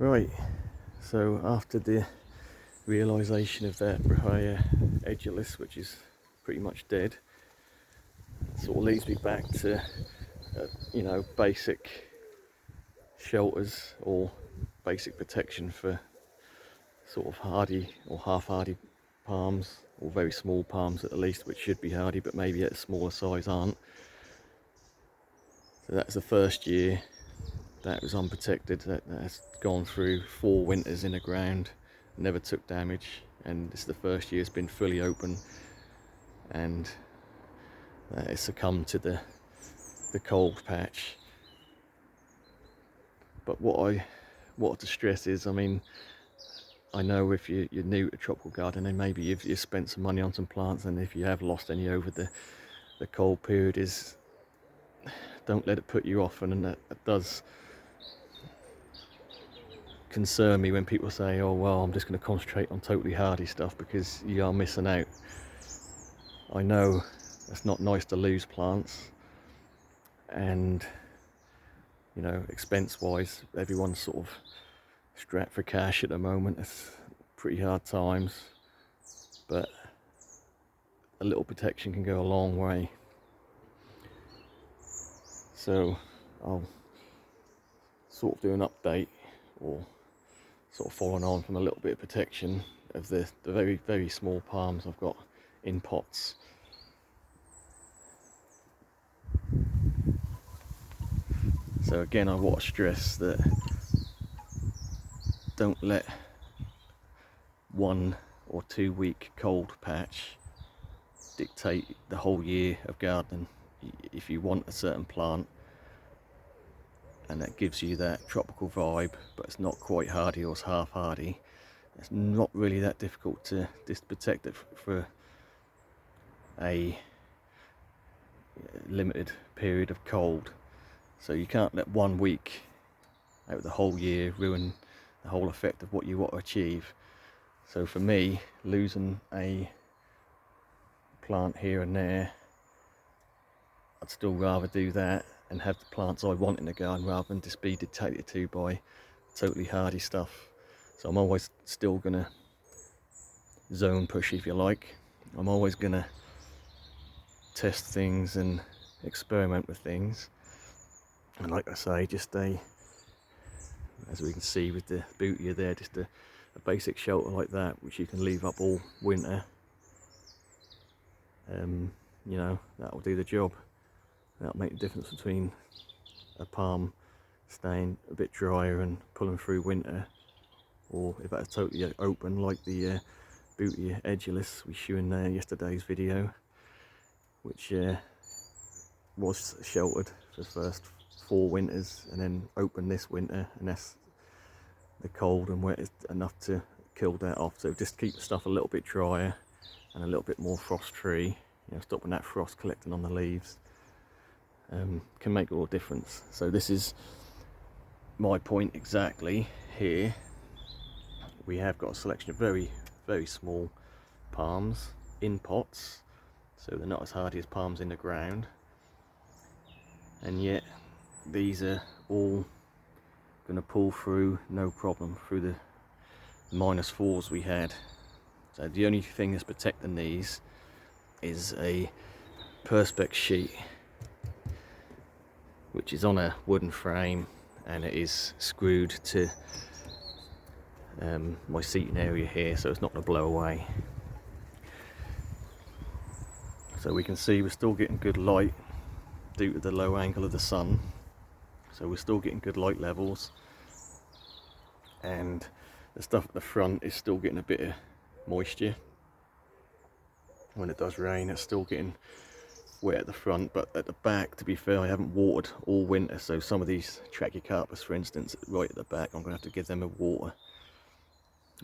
Right, so after the realisation of that Brahia edulis, which is pretty much dead, sort of leads me back to basic shelters or basic protection for sort of hardy or half hardy palms, or very small palms at the least, which should be hardy but maybe at a smaller size aren't. So that's the first year that was unprotected. That's gone through 4 winters in the ground, never took damage, and this is the first year it's been fully open, and it succumbed to the cold patch. But what I wanted to stress is, I mean, I know if you're new to tropical gardening, maybe you've spent some money on some plants, and if you have lost any over the cold period, is don't let it put you off. And that does concern me when people say, oh well, I'm just going to concentrate on totally hardy stuff, because you are missing out. I know it's not nice to lose plants, and expense wise, everyone's sort of strapped for cash at the moment. It's pretty hard times, but a little protection can go a long way. So I'll sort of do an update, or sort of following on from a little bit of protection of the very, very small palms I've got in pots. So again, I want to stress that don't let 1 or 2 week cold patch dictate the whole year of gardening. If you want a certain plant and that gives you that tropical vibe, but it's not quite hardy or it's half hardy, it's not really that difficult to just protect it for a limited period of cold. So you can't let 1 week out of the whole year ruin the whole effect of what you want to achieve. So for me, losing a plant here and there, I'd still rather do that and have the plants I want in the garden, rather than just be dictated to by totally hardy stuff. So I'm always still gonna zone push, if you like. I'm always gonna test things and experiment with things. And like I say, just as we can see with the Bootea there, just a basic shelter like that, which you can leave up all winter. That will do the job. That'll make the difference between a palm staying a bit drier and pulling through winter, or if that's totally open, like the Bootea edulis we showed in yesterday's video, which was sheltered for the first 4 winters and then opened this winter, and that's the cold and wet is enough to kill that off. So just keep the stuff a little bit drier and a little bit more frost free, stopping that frost collecting on the leaves, can make all the difference. So this is my point exactly here. We have got a selection of very, very small palms in pots, so they're not as hardy as palms in the ground, and yet these are all going to pull through no problem through the -4s we had. So the only thing that's protecting these is a perspex sheet, which is on a wooden frame, and it is screwed to my seating area here, so it's not going to blow away. So we can see we're still getting good light due to the low angle of the sun, so we're still getting good light levels, and the stuff at the front is still getting a bit of moisture. When it does rain, it's still getting wet at the front, but at the back, to be fair, I haven't watered all winter, so some of these Trachycarpus, for instance, right at the back, I'm going to have to give them a water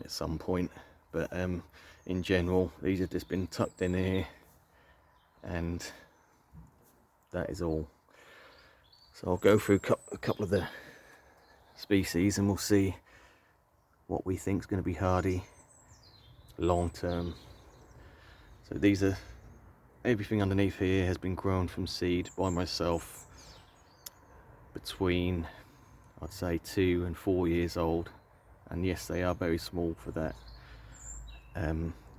at some point. But in general, these have just been tucked in here, and that is all. So I'll go through a couple of the species and we'll see what we think is going to be hardy long term. So these are, everything underneath here has been grown from seed by myself between, I'd say, 2 and 4 years old. and yes, they are very small for that.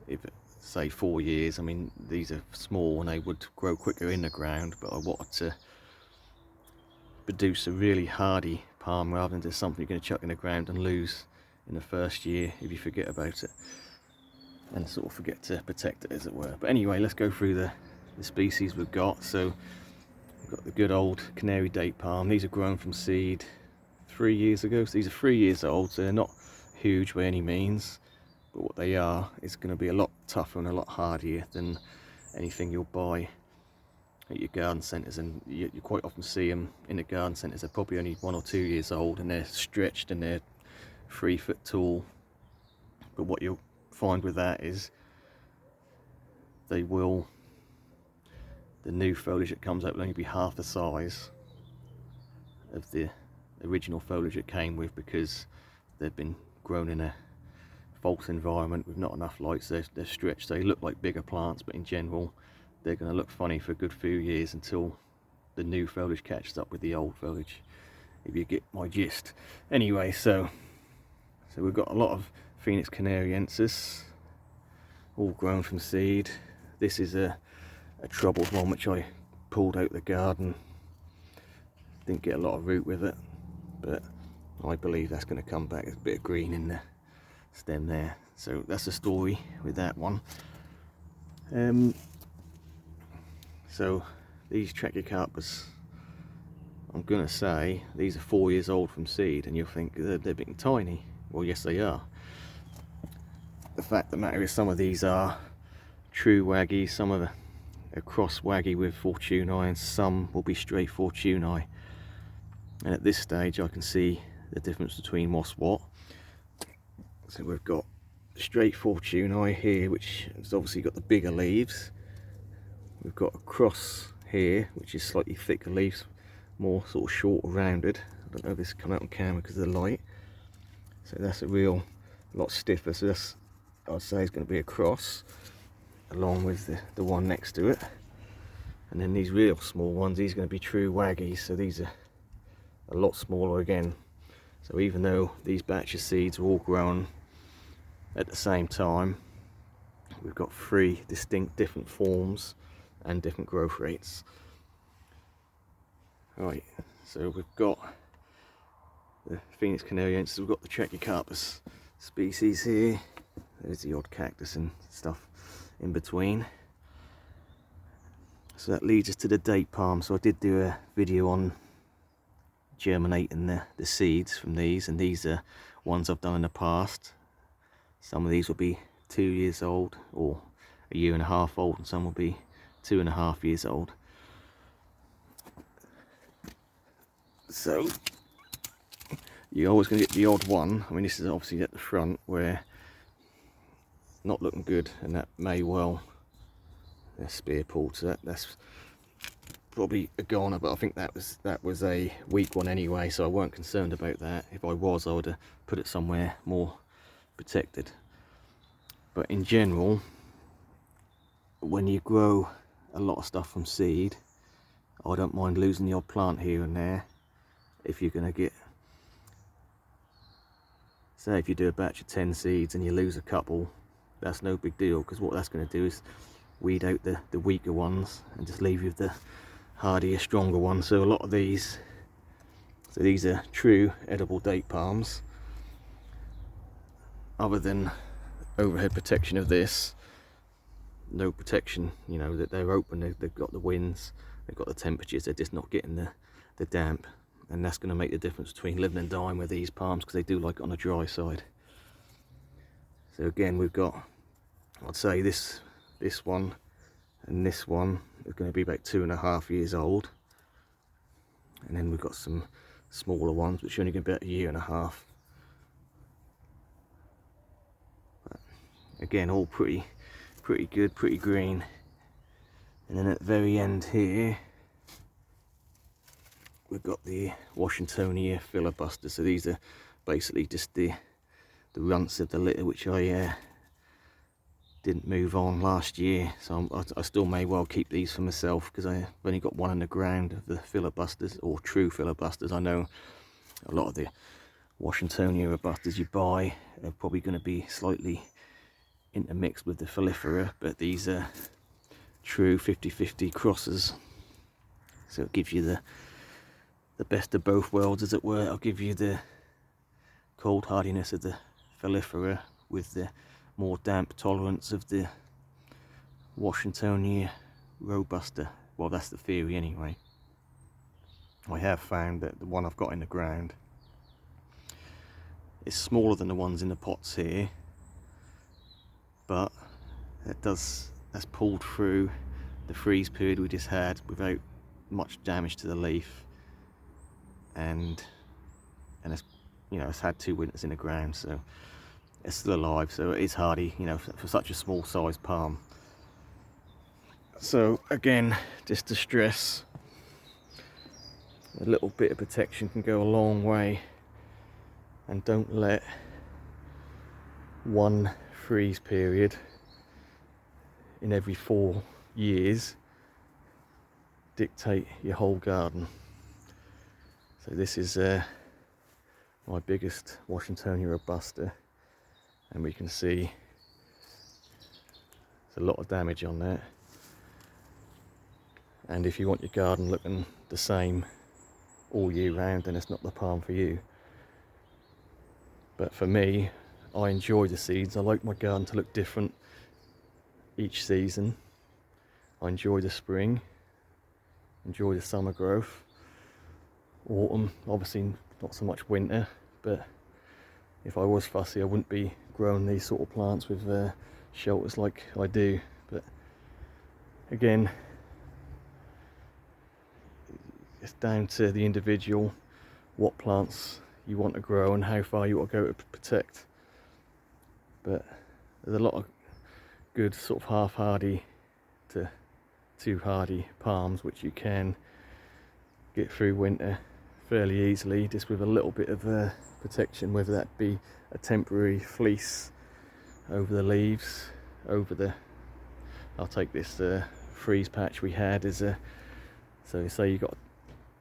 If say 4 years, I mean, these are small and they would grow quicker in the ground, but I wanted to produce a really hardy palm rather than just something you're going to chuck in the ground and lose in the first year if you forget about it and sort of forget to protect it, as it were. But anyway, let's go through the species we've got. So we've got the good old Canary date palm. These are grown from seed 3 years ago, so these are 3 years old, so they're not huge by any means, but what they are is going to be a lot tougher and a lot hardier than anything you'll buy at your garden centres, and you quite often see them in the garden centres. They're probably only 1 or 2 years old and they're stretched and they're 3 foot tall, but what you'll find with that is the new foliage that comes out will only be half the size of the original foliage it came with, because they've been grown in a false environment with not enough light, so they're stretched. They look like bigger plants, but in general they're going to look funny for a good few years until the new foliage catches up with the old foliage, if you get my gist. Anyway, so we've got a lot of Phoenix canariensis, all grown from seed. This is a troubled one which I pulled out the garden. Didn't get a lot of root with it, but I believe that's going to come back. There's a bit of green in the stem there. So that's the story with that one. So these Trachycarpus, I'm going to say these are 4 years old from seed, and you'll think they're big and tiny. Well, yes they are. The fact of the matter is some of these are true Waggy, some of a cross Waggy with Fortunei, and some will be straight Fortunei. And at this stage I can see the difference between what's what. So we've got straight Fortunei here, which has obviously got the bigger leaves. We've got a cross here, which is slightly thicker leaves, more sort of short rounded. I don't know if this will come out on camera because of the light. So that's a lot stiffer. So that's, I'd say, is going to be a cross, along with the one next to it. And then these real small ones, these are going to be true Waggies. So these are a lot smaller again. So even though these batch of seeds are all grown at the same time, we've got 3 distinct different forms and different growth rates. Right, so we've got the Phoenix canariensis, we've got the Trachycarpus species here. There's the odd cactus and stuff in between. So that leads us to the date palm. So I did do a video on germinating the seeds from these, and these are ones I've done in the past. Some of these will be 2 years old or 1.5 years old, and some will be 2.5 years old. So you're always going to get the odd one. I mean, this is obviously at the front where not looking good, and that may well, there's spear pulled, so that's probably a goner, but I think that was a weak one anyway, so I weren't concerned about that. If I was, I would have put it somewhere more protected. But in general, when you grow a lot of stuff from seed, I don't mind losing the odd plant here and there. If you're going to get, say if you do a batch of 10 seeds and you lose a couple, that's no big deal, because what that's going to do is weed out the weaker ones and just leave you with the hardier, stronger ones. So a lot of these, so these are true edible date palms. Other than overhead protection of this, no protection, you know, that they're open, they've got the winds, they've got the temperatures, they're just not getting the damp, and that's going to make the difference between living and dying with these palms, because they do like it on the dry side. So again, we've got, I'd say this one and this one are going to be about 2.5 years old, and then we've got some smaller ones which are only going to be about 1.5 years. But again, all pretty good, pretty green. And then at the very end here, we've got the Washingtonia filibuster. So these are basically just the runts of the litter which I didn't move on last year, so I still may well keep these for myself, because I've only got one in the ground of the filibusters, or true filibusters. I know a lot of the Washingtonia robustas you buy are probably going to be slightly intermixed with the Phyllophera, but these are true 50-50 crosses, so it gives you the best of both worlds, as it were. I'll give you the cold hardiness of the Phyllophera with the more damp tolerance of the Washingtonia robusta. Well, that's the theory anyway. I have found that the one I've got in the ground is smaller than the ones in the pots here, but that's pulled through the freeze period we just had without much damage to the leaf, and it's, you know, it's had 2 winters in the ground, so it's still alive, so it is hardy, you know, for such a small size palm. So again, just to stress, a little bit of protection can go a long way, and don't let one freeze period in every 4 years dictate your whole garden. So this is my biggest Washingtonia robusta, and we can see there's a lot of damage on that. And if you want your garden looking the same all year round, then it's not the palm for you. But for me, I enjoy the seeds. I like my garden to look different each season. I enjoy the spring, enjoy the summer growth. Autumn, obviously not so much winter, but if I was fussy, I wouldn't be growing these sort of plants with shelters like I do. But again, it's down to the individual, what plants you want to grow and how far you want to go to protect. But there's a lot of good sort of half hardy to 2 hardy palms which you can get through winter fairly easily, just with a little bit of protection, whether that be a temporary fleece over the leaves, over the, I'll take this freeze patch we had as a, so say you got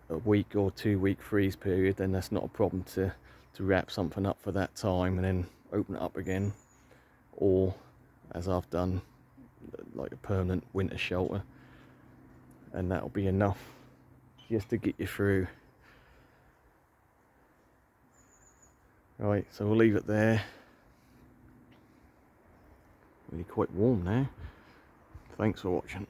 a week or 2 week freeze period, then that's not a problem to wrap something up for that time and then open it up again, or as I've done, like a permanent winter shelter, and that'll be enough just to get you through. Right, so we'll leave it there. Really quite warm now. Thanks for watching.